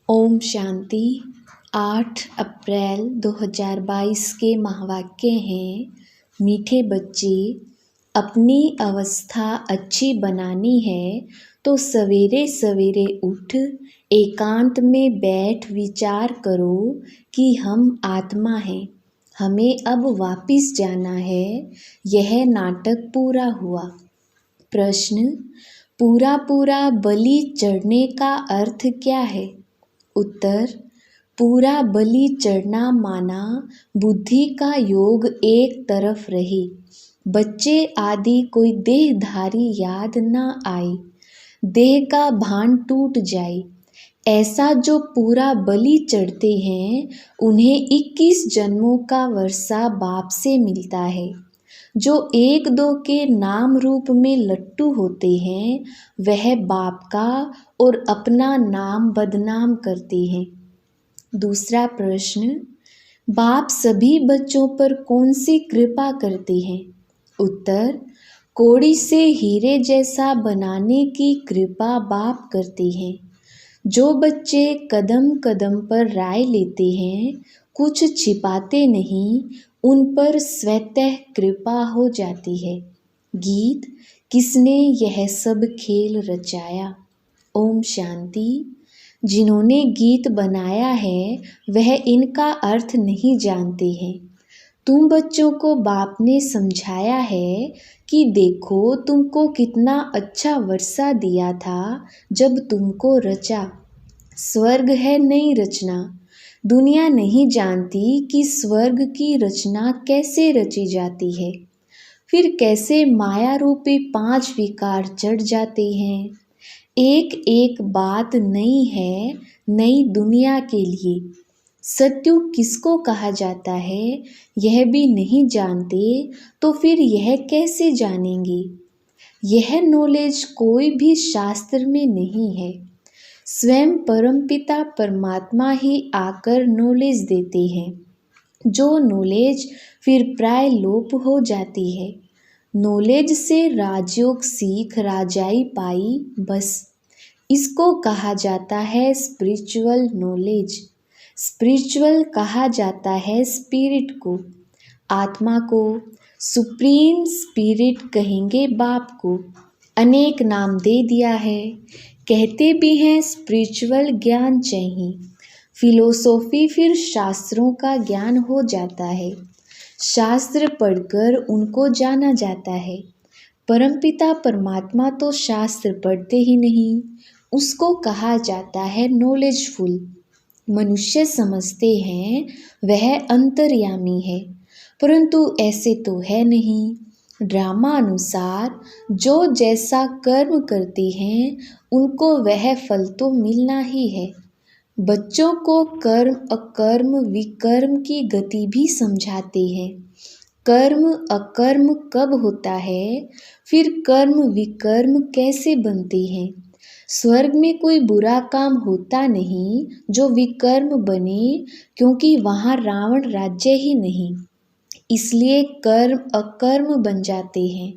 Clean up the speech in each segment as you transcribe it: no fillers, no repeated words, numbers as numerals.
ओम शांति। 8 अप्रैल 2022 के महावाक्य हैं, मीठे बच्चे, अपनी अवस्था अच्छी बनानी है तो सवेरे सवेरे उठ एकांत में बैठ विचार करो कि हम आत्मा हैं, हमें अब वापिस जाना है। यह नाटक पूरा हुआ। प्रश्न: पूरा पूरा बलि चढ़ने का अर्थ क्या है? उत्तर: पूरा बलि चढ़ना माना बुद्धि का योग एक तरफ रहे, बच्चे आदि कोई देहधारी याद न आए, देह का भान टूट जाए। ऐसा जो पूरा बलि चढ़ते हैं उन्हें 21 जन्मों का वर्षा बाप से मिलता है। जो एक दो के नाम रूप में लट्टू होते हैं वह बाप का और अपना नाम बदनाम करते हैं। दूसरा प्रश्न: बाप सभी बच्चों पर कौन सी कृपा करते हैं? उत्तर: कौड़ी से हीरे जैसा बनाने की कृपा बाप करते हैं। जो बच्चे कदम कदम पर राय लेते हैं, कुछ छिपाते नहीं, उन पर स्वतः कृपा हो जाती है। गीत: किसने यह सब खेल रचाया? ओम शांति। जिन्होंने गीत बनाया है वह इनका अर्थ नहीं जानते हैं। तुम बच्चों को बाप ने समझाया है कि देखो तुमको कितना अच्छा वर्षा दिया था जब तुमको रचा। स्वर्ग है नई रचना। दुनिया नहीं जानती कि स्वर्ग की रचना कैसे रची जाती है, फिर कैसे माया रूपी 5 विकार चढ़ जाते हैं। एक एक बात नई है, नई दुनिया के लिए। सत्युग किसको कहा जाता है यह भी नहीं जानते तो फिर यह कैसे जानेंगे? यह नॉलेज कोई भी शास्त्र में नहीं है। स्वयं परमपिता परमात्मा ही आकर नॉलेज देते हैं, जो नॉलेज फिर प्राय लोप हो जाती है। नॉलेज से राजयोग सीख राजाई पाई, बस इसको कहा जाता है स्पिरिचुअल नॉलेज। स्पिरिचुअल कहा जाता है स्पिरिट को, आत्मा को। सुप्रीम स्पिरिट कहेंगे बाप को। अनेक नाम दे दिया है। कहते भी हैं स्पिरिचुअल ज्ञान चाहिए। फिलोसॉफी फिर शास्त्रों का ज्ञान हो जाता है। शास्त्र पढ़कर उनको जाना जाता है। परमपिता परमात्मा तो शास्त्र पढ़ते ही नहीं, उसको कहा जाता है नॉलेजफुल। मनुष्य समझते हैं वह अंतर्यामी है, परंतु ऐसे तो है नहीं। ड्रामा अनुसार जो जैसा कर्म करते हैं उनको वह फल तो मिलना ही है। बच्चों को कर्म अकर्म विकर्म की गति भी समझाते हैं। कर्म अकर्म कब होता है, फिर कर्म विकर्म कैसे बनते हैं। स्वर्ग में कोई बुरा काम होता नहीं जो विकर्म बने, क्योंकि वहाँ रावण राज्य ही नहीं, इसलिए कर्म अकर्म बन जाते हैं।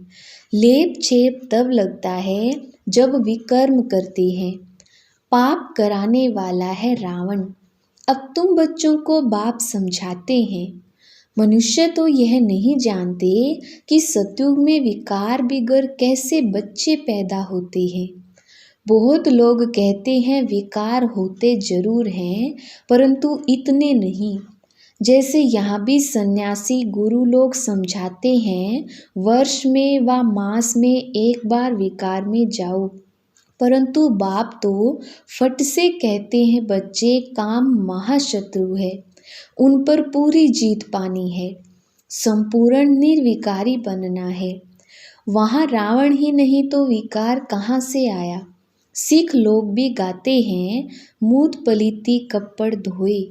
लेप छेप तब लगता है जब विकर्म करते हैं। पाप कराने वाला है रावण। अब तुम बच्चों को बाप समझाते हैं। मनुष्य तो यह नहीं जानते कि सतयुग में विकार बिगर कैसे बच्चे पैदा होते हैं। बहुत लोग कहते हैं विकार होते जरूर हैं, परंतु इतने नहीं। जैसे यहाँ भी सन्यासी गुरु लोग समझाते हैं, वर्ष में व मास में एक बार विकार में जाओ, परंतु बाप तो फट से कहते हैं बच्चे काम महाशत्रु है, उन पर पूरी जीत पानी है, संपूर्ण निर्विकारी बनना है। वहाँ रावण ही नहीं तो विकार कहाँ से आया? सिख लोग भी गाते हैं, मूत पलीती कपड़ धोए,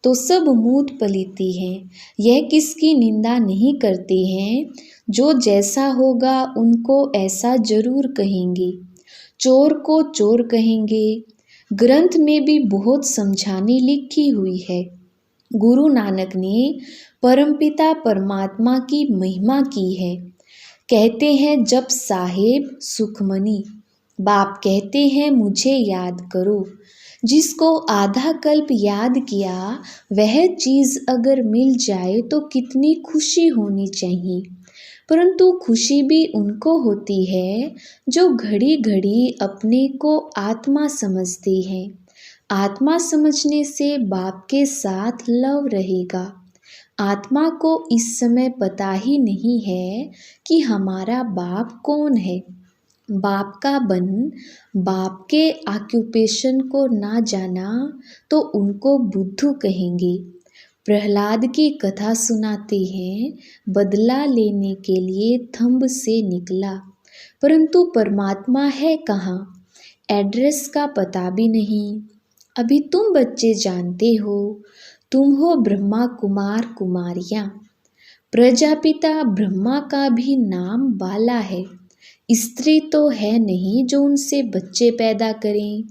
तो सब मूत पलीती हैं। यह किसकी निंदा नहीं करते हैं। जो जैसा होगा उनको ऐसा जरूर कहेंगे। चोर को चोर कहेंगे। ग्रंथ में भी बहुत समझाने लिखी हुई है। गुरु नानक ने परमपिता परमात्मा की महिमा की है। कहते हैं जब साहेब सुखमनी, बाप कहते हैं मुझे याद करो। जिसको आधा कल्प याद किया वह चीज़ अगर मिल जाए तो कितनी खुशी होनी चाहिए। परंतु खुशी भी उनको होती है जो घड़ी घड़ी अपने को आत्मा समझते हैं। आत्मा समझने से बाप के साथ लव रहेगा। आत्मा को इस समय पता ही नहीं है कि हमारा बाप कौन है। बाप का बन बाप के ऑक्यूपेशन को ना जाना तो उनको बुद्धू कहेंगे। प्रहलाद की कथा सुनाते हैं, बदला लेने के लिए थंब से निकला, परंतु परमात्मा है कहाँ, एड्रेस का पता भी नहीं। अभी तुम बच्चे जानते हो, तुम हो ब्रह्मा कुमार कुमारियाँ। प्रजापिता ब्रह्मा का भी नाम बाला है। स्त्री तो है नहीं जो उनसे बच्चे पैदा करें,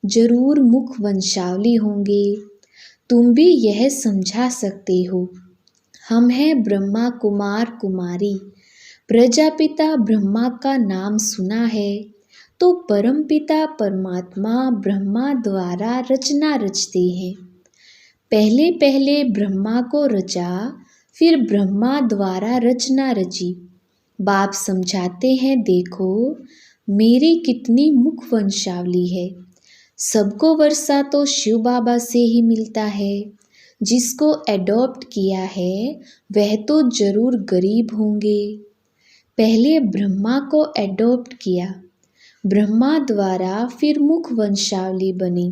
जरूर मुख वंशावली होंगे। तुम भी यह समझा सकते हो, हम हैं ब्रह्मा कुमार कुमारी। प्रजापिता ब्रह्मा का नाम सुना है तो परमपिता परमात्मा ब्रह्मा द्वारा रचना रचते हैं। पहले पहले ब्रह्मा को रचा, फिर ब्रह्मा द्वारा रचना रची। बाप समझाते हैं, देखो मेरी कितनी मुख वंशावली है। सबको वर्षा तो शिव बाबा से ही मिलता है। जिसको एडॉप्ट किया है वह तो जरूर गरीब होंगे। पहले ब्रह्मा को एडॉप्ट किया, ब्रह्मा द्वारा फिर मुख वंशावली बनी।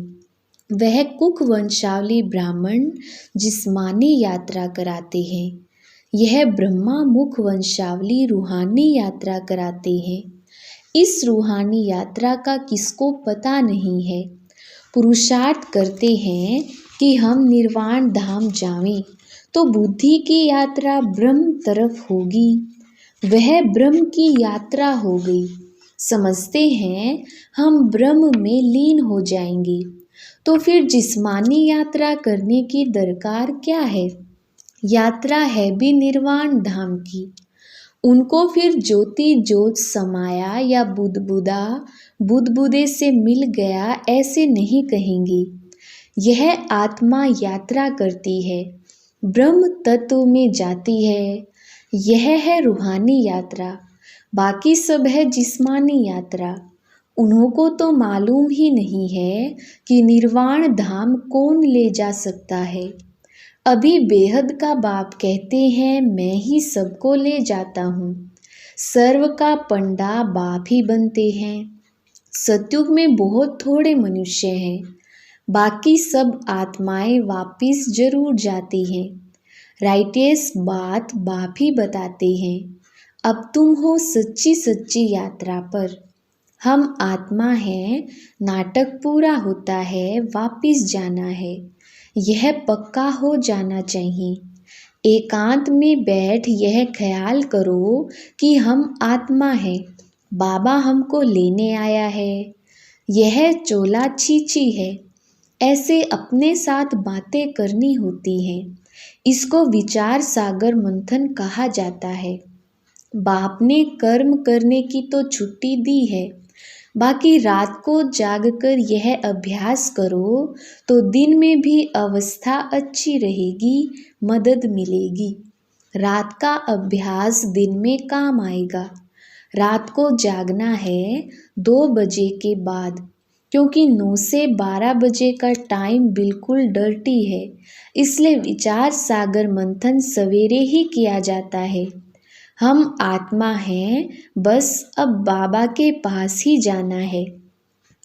वह कुक वंशावली ब्राह्मण जिस्मानी यात्रा कराते हैं। यह ब्रह्मा मुख वंशावली रूहानी यात्रा कराते हैं। इस रूहानी यात्रा का किसको पता नहीं है। पुरुषार्थ करते हैं कि हम निर्वाण धाम जावें, तो बुद्धि की यात्रा ब्रह्म तरफ होगी। वह ब्रह्म की यात्रा हो गई। समझते हैं हम ब्रह्म में लीन हो जाएंगे, तो फिर जिस्मानी यात्रा करने की दरकार क्या है। यात्रा है भी निर्वाण धाम की। उनको फिर ज्योति ज्योत समाया या बुदबुदा बुदबुदे से मिल गया ऐसे नहीं कहेंगे। यह आत्मा यात्रा करती है, ब्रह्म तत्व में जाती है। यह है रूहानी यात्रा, बाकी सब है जिस्मानी यात्रा। उन्हों को तो मालूम ही नहीं है कि निर्वाण धाम कौन ले जा सकता है। अभी बेहद का बाप कहते हैं, मैं ही सबको ले जाता हूँ। सर्व का पंडा बाप ही बनते हैं। सतयुग में बहुत थोड़े मनुष्य हैं, बाकी सब आत्माएं वापिस जरूर जाती हैं। राइटियस बात बाप ही बताते हैं। अब तुम हो सच्ची सच्ची यात्रा पर। हम आत्मा हैं, नाटक पूरा होता है, वापिस जाना है, यह पक्का हो जाना चाहिए। एकांत में बैठ यह ख्याल करो कि हम आत्मा हैं, बाबा हमको लेने आया है। यह चोला छीची है। ऐसे अपने साथ बातें करनी होती हैं। इसको विचार सागर मंथन कहा जाता है। बाप ने कर्म करने की तो छुट्टी दी है, बाकी रात को जागकर यह अभ्यास करो तो दिन में भी अवस्था अच्छी रहेगी, मदद मिलेगी। रात का अभ्यास दिन में काम आएगा। रात को जागना है 2 बजे के बाद, क्योंकि 9 से 12 बजे का टाइम बिल्कुल डर्टी है। इसलिए विचार सागर मंथन सवेरे ही किया जाता है। हम आत्मा हैं, बस अब बाबा के पास ही जाना है।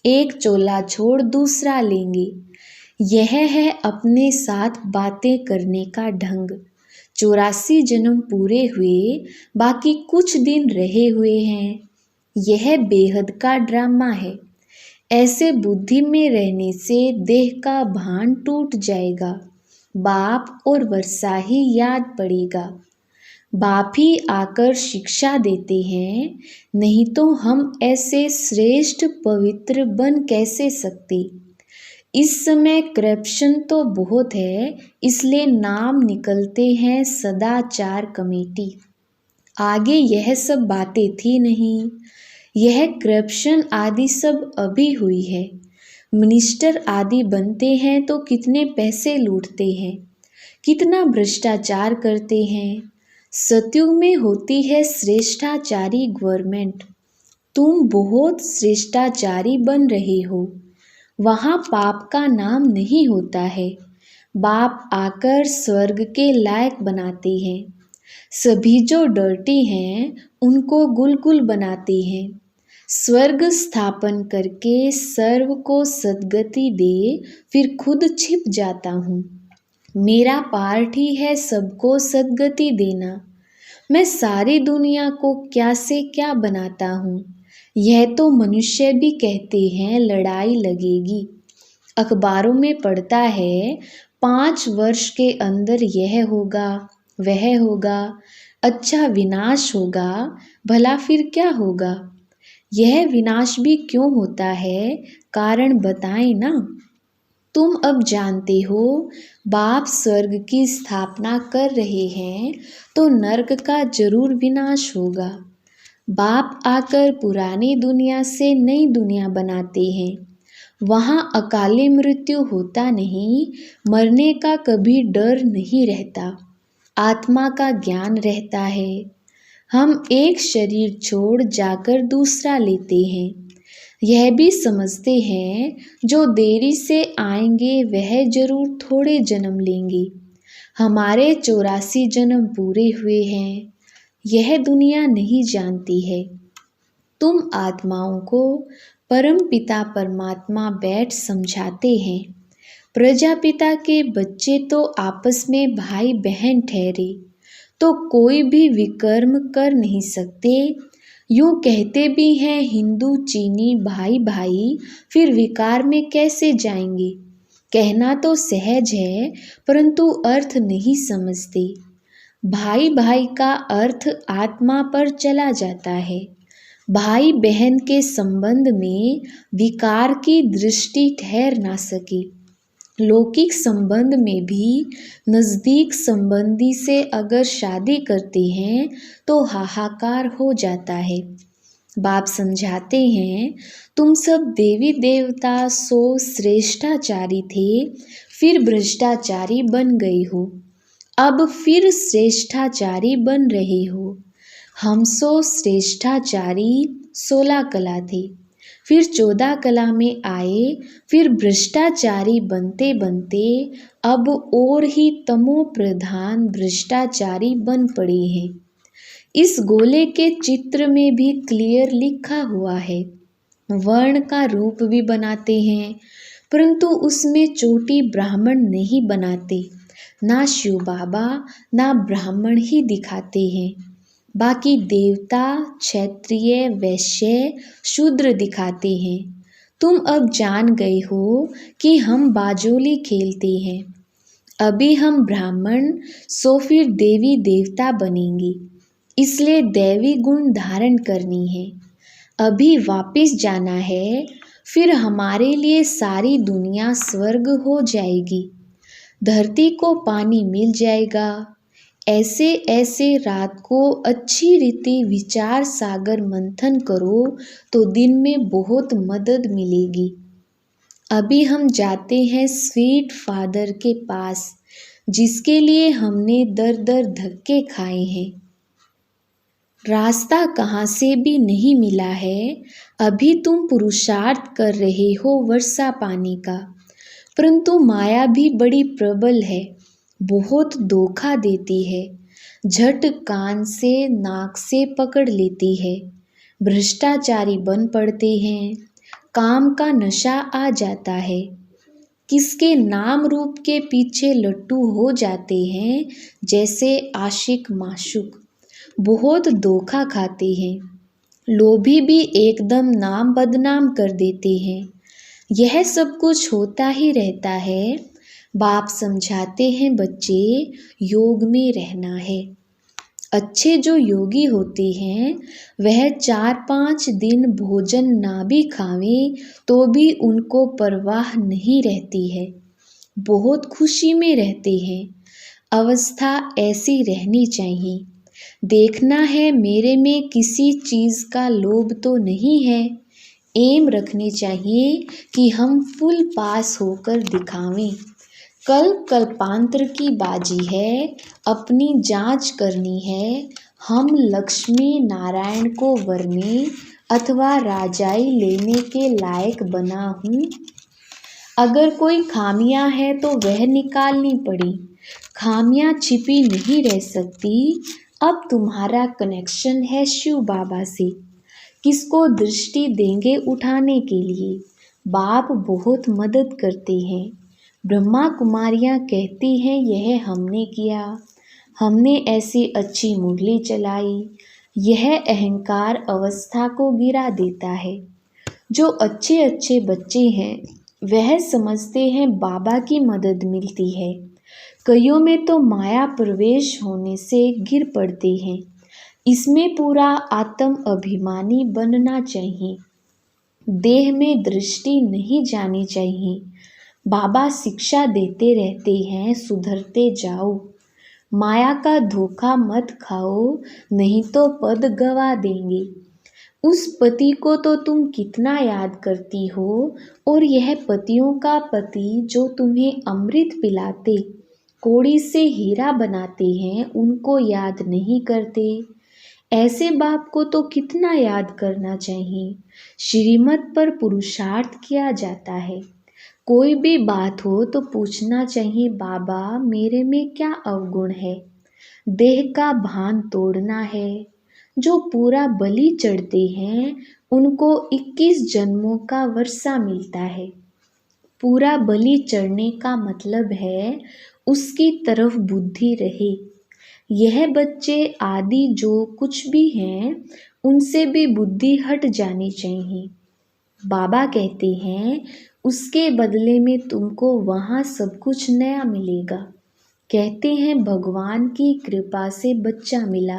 एक चोला छोड़ दूसरा लेंगे। यह है अपने साथ बातें करने का ढंग। 84 जन्म पूरे हुए, बाकी कुछ दिन रहे हुए हैं। यह बेहद का ड्रामा है। ऐसे बुद्धि में रहने से देह का भान टूट जाएगा। बाप और वर्षा ही याद पड़ेगा। बाप ही आकर शिक्षा देते हैं, नहीं तो हम ऐसे श्रेष्ठ पवित्र बन कैसे सकते। इस समय करप्शन तो बहुत है, इसलिए नाम निकलते हैं सदाचार कमेटी। आगे यह सब बातें थी नहीं। यह करप्शन आदि सब अभी हुई है। मिनिस्टर आदि बनते हैं तो कितने पैसे लूटते हैं, कितना भ्रष्टाचार करते हैं। सतयुग में होती है श्रेष्ठाचारी गवर्नमेंट। तुम बहुत श्रेष्ठाचारी बन रहे हो। वहाँ पाप का नाम नहीं होता है। बाप आकर स्वर्ग के लायक बनाते हैं। सभी जो डर्टी हैं उनको गुलगुल बनाते हैं। स्वर्ग स्थापन करके सर्व को सद्गति दे, फिर खुद छिप जाता हूँ। मेरा पार्ट ही है सबको सद्गति देना। मैं सारी दुनिया को क्या से क्या बनाता हूँ। यह तो मनुष्य भी कहते हैं लड़ाई लगेगी। अखबारों में पढ़ता है 5 वर्ष के अंदर यह होगा, वह होगा, अच्छा विनाश होगा। भला फिर क्या होगा? यह विनाश भी क्यों होता है, कारण बताएं ना। तुम अब जानते हो बाप स्वर्ग की स्थापना कर रहे हैं तो नरक का जरूर विनाश होगा। बाप आकर पुरानी दुनिया से नई दुनिया बनाते हैं। वहाँ अकाली मृत्यु होता नहीं, मरने का कभी डर नहीं रहता, आत्मा का ज्ञान रहता है। हम एक शरीर छोड़ जाकर दूसरा लेते हैं। यह भी समझते हैं जो देरी से आएंगे वह जरूर थोड़े जन्म लेंगे। हमारे 84 जन्म पूरे हुए हैं। यह दुनिया नहीं जानती है। तुम आत्माओं को परम पिता परमात्मा बैठ समझाते हैं। प्रजापिता के बच्चे तो आपस में भाई बहन ठहरे तो कोई भी विकर्म कर नहीं सकते। यूँ कहते भी हैं हिंदू चीनी भाई भाई, फिर विकार में कैसे जाएंगे। कहना तो सहज है परंतु अर्थ नहीं समझते। भाई भाई का अर्थ आत्मा पर चला जाता है। भाई बहन के संबंध में विकार की दृष्टि ठहर ना सके। लौकिक संबंध में भी नज़दीक संबंधी से अगर शादी करते हैं तो हाहाकार हो जाता है। बाप समझाते हैं तुम सब देवी देवता सो श्रेष्ठाचारी थे, फिर भ्रष्टाचारी बन गए हो, अब फिर श्रेष्ठाचारी बन रहे हो। हम सो श्रेष्ठाचारी 16 कला थे, फिर 14 कला में आए, फिर भ्रष्टाचारी बनते बनते अब और ही तमो प्रधान भ्रष्टाचारी बन पड़े हैं। इस गोले के चित्र में भी क्लियर लिखा हुआ है। वर्ण का रूप भी बनाते हैं परंतु उसमें चोटी ब्राह्मण नहीं बनाते। ना शिव बाबा ना ब्राह्मण ही दिखाते हैं, बाकी देवता क्षत्रिय वैश्य शूद्र दिखाते हैं। तुम अब जान गए हो कि हम बाजोली खेलते हैं। अभी हम ब्राह्मण सो फिर देवी देवता बनेंगे, इसलिए दैवी गुण धारण करनी है। अभी वापिस जाना है, फिर हमारे लिए सारी दुनिया स्वर्ग हो जाएगी। धरती को पानी मिल जाएगा। ऐसे ऐसे रात को अच्छी रीति विचार सागर मंथन करो तो दिन में बहुत मदद मिलेगी। अभी हम जाते हैं स्वीट फादर के पास, जिसके लिए हमने दर दर धक्के खाए हैं। रास्ता कहाँ से भी नहीं मिला है। अभी तुम पुरुषार्थ कर रहे हो वर्षा पाने का, परंतु माया भी बड़ी प्रबल है, बहुत धोखा देती है। झट कान से नाक से पकड़ लेती है। भ्रष्टाचारी बन पड़ते हैं। काम का नशा आ जाता है। किसके नाम रूप के पीछे लट्टू हो जाते हैं, जैसे आशिक माशुक। बहुत धोखा खाते हैं। लोभी भी एकदम नाम बदनाम कर देते हैं। यह सब कुछ होता ही रहता है। बाप समझाते हैं बच्चे योग में रहना है। अच्छे जो योगी होते हैं वह 4-5 दिन भोजन ना भी खावें तो भी उनको परवाह नहीं रहती है, बहुत खुशी में रहते हैं। अवस्था ऐसी रहनी चाहिए। देखना है मेरे में किसी चीज़ का लोभ तो नहीं है, एम रखने चाहिए कि हम फुल पास होकर दिखावें। कल कल्पांतर की बाजी है, अपनी जांच करनी है। हम लक्ष्मी नारायण को वरने अथवा राजाई लेने के लायक बना हूँ। अगर कोई खामियां है तो वह निकालनी पड़ी। खामियां छिपी नहीं रह सकती। अब तुम्हारा कनेक्शन है शिव बाबा से। किसको दृष्टि देंगे उठाने के लिए? बाप बहुत मदद करते हैं। ब्रह्मा कुमारियां कहती हैं यह हमने किया, हमने ऐसी अच्छी मुरली चलाई। यह अहंकार अवस्था को गिरा देता है। जो अच्छे अच्छे बच्चे हैं वह समझते हैं बाबा की मदद मिलती है। कईयों में तो माया प्रवेश होने से गिर पड़ते हैं। इसमें पूरा आत्म अभिमानी बनना चाहिए। देह में दृष्टि नहीं जानी चाहिए। बाबा शिक्षा देते रहते हैं, सुधरते जाओ। माया का धोखा मत खाओ, नहीं तो पद गवा देंगे। उस पति को तो तुम कितना याद करती हो, और यह पतियों का पति जो तुम्हें अमृत पिलाते, कौड़ी से हीरा बनाते हैं, उनको याद नहीं करते। ऐसे बाप को तो कितना याद करना चाहिए। श्रीमत पर पुरुषार्थ किया जाता है। कोई भी बात हो तो पूछना चाहिए, बाबा मेरे में क्या अवगुण है? देह का भान तोड़ना है। जो पूरा बलि चढ़ते हैं उनको 21 जन्मों का वर्षा मिलता है। पूरा बलि चढ़ने का मतलब है उसकी तरफ बुद्धि रहे। यह बच्चे आदि जो कुछ भी हैं उनसे भी बुद्धि हट जानी चाहिए। बाबा कहते हैं उसके बदले में तुमको वहाँ सब कुछ नया मिलेगा। कहते हैं भगवान की कृपा से बच्चा मिला।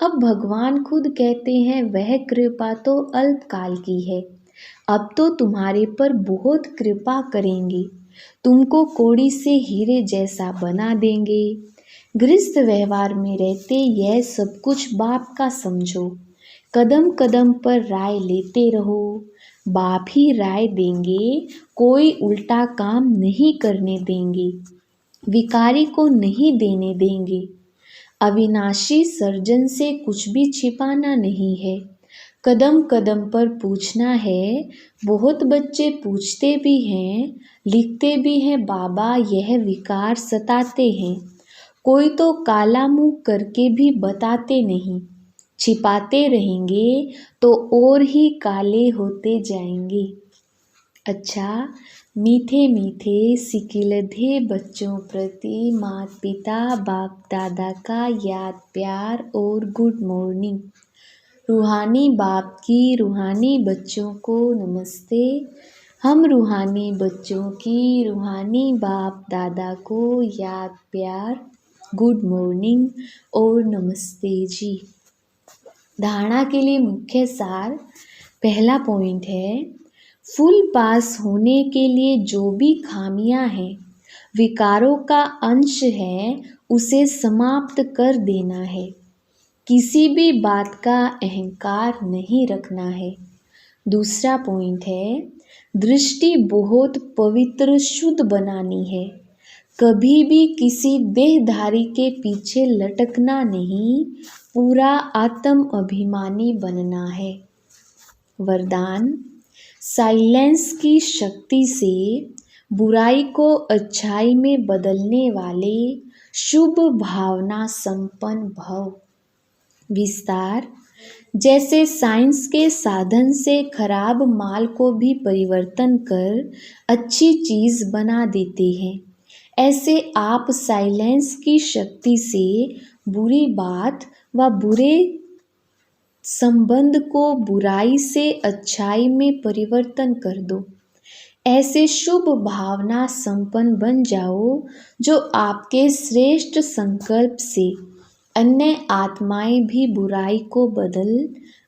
अब भगवान खुद कहते हैं वह कृपा तो अल्पकाल की है, अब तो तुम्हारे पर बहुत कृपा करेंगे, तुमको कौड़ी से हीरे जैसा बना देंगे। गृहस्थ व्यवहार में रहते यह सब कुछ बाप का समझो। कदम कदम पर राय लेते रहो। बाप ही राय देंगे, कोई उल्टा काम नहीं करने देंगे, विकारी को नहीं देने देंगे। अविनाशी सर्जन से कुछ भी छिपाना नहीं है। कदम कदम पर पूछना है। बहुत बच्चे पूछते भी हैं, लिखते भी हैं, बाबा यह विकार सताते हैं। कोई तो काला मुंह करके भी बताते नहीं। छिपाते रहेंगे तो और ही काले होते जाएंगे। अच्छा, मीठे मीठे सिकिलधे बच्चों प्रति माता पिता बाप दादा का याद प्यार और गुड मॉर्निंग। रूहानी बाप की रूहानी बच्चों को नमस्ते। हम रूहानी बच्चों की रूहानी बाप दादा को याद प्यार, गुड मॉर्निंग और नमस्ते जी। धारणा के लिए मुख्य सार। पहला पॉइंट है, फुल पास होने के लिए जो भी खामियां हैं, विकारों का अंश है, उसे समाप्त कर देना है। किसी भी बात का अहंकार नहीं रखना है। दूसरा पॉइंट है, दृष्टि बहुत पवित्र शुद्ध बनानी है। कभी भी किसी देहधारी के पीछे लटकना नहीं, पूरा आत्म अभिमानी बनना है। वरदान, साइलेंस की शक्ति से बुराई को अच्छाई में बदलने वाले शुभ भावना संपन्न भव। विस्तार, जैसे साइंस के साधन से खराब माल को भी परिवर्तन कर अच्छी चीज बना देते हैं, ऐसे आप साइलेंस की शक्ति से बुरी बात व बुरे संबंध को बुराई से अच्छाई में परिवर्तन कर दो। ऐसे शुभ भावना संपन्न बन जाओ जो आपके श्रेष्ठ संकल्प से अन्य आत्माएं भी बुराई को बदल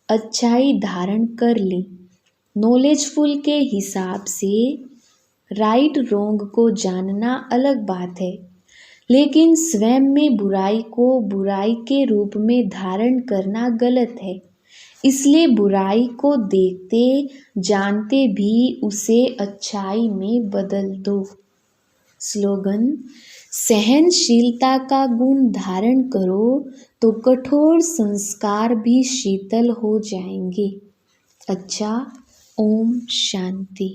अच्छाई धारण कर लें। नॉलेजफुल के हिसाब से राइट रोंग को जानना अलग बात है, लेकिन स्वयं में बुराई को बुराई के रूप में धारण करना गलत है। इसलिए बुराई को देखते जानते भी उसे अच्छाई में बदल दो। स्लोगन: सहनशीलता का गुण धारण करो तो कठोर संस्कार भी शीतल हो जाएंगे। अच्छा, ओम शांति।